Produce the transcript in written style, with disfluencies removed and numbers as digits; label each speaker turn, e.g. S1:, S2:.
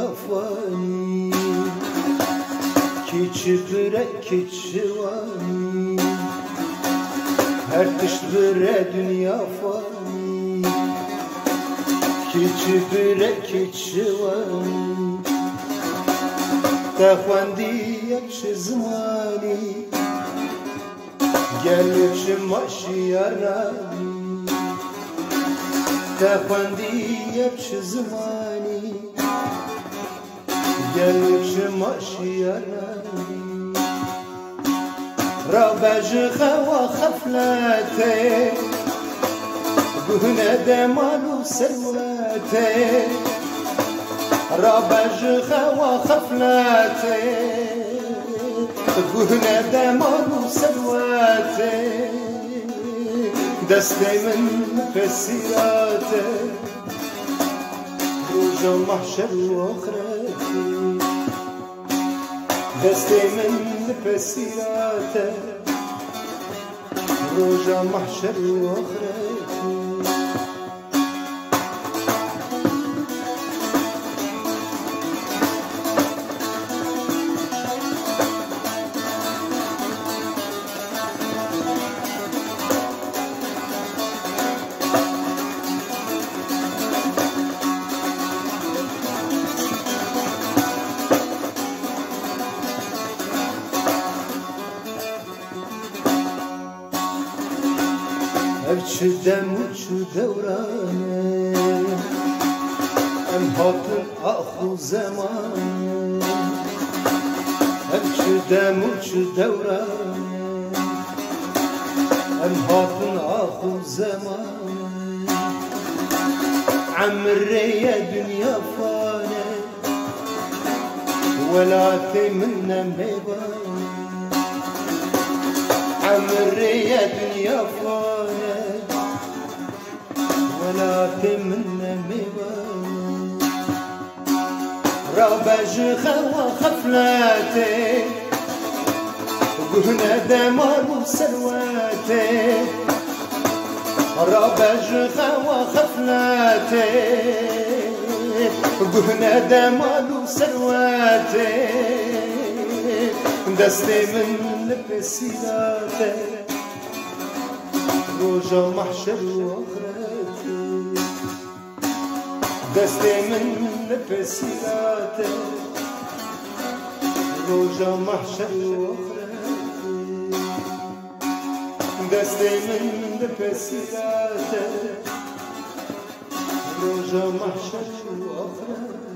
S1: دنیا فانی کیچی بره کیچی وانی هر تشت بره دنیا فانی کیچی بره کیچی وانی تخواندی یک زمانی گلی چه ماشیارانی تخواندی یک زمانی گلی چه ماشیارانی را بجخه و خفلته گونه دمال و سروته را بجخه و خفلته گونه دمال و سروته دستی من پسیراته روژا محشر و آخرتی دستی من پسیراته روژا محشر و آخرتی چه دم و چه دورانه ام هاتن آخو زمانه چه دم و چه دورانه ام هاتن آخو زمانه عمري دنيا فانه ولا تمنى ميبان عمري دنيا فانه ولا تمنى ميبان رابجخه وخفلاتي وقهنا دمار وسرواتي رابجخه وخفلاتي وقهنا دمار وسرواتي دستي من لبسيلاتي روجا محشر واخرتي دستي من لبسيلاتي روجا محشر واخرتي دستي من لبسيلاتي روجا محشر واخرتي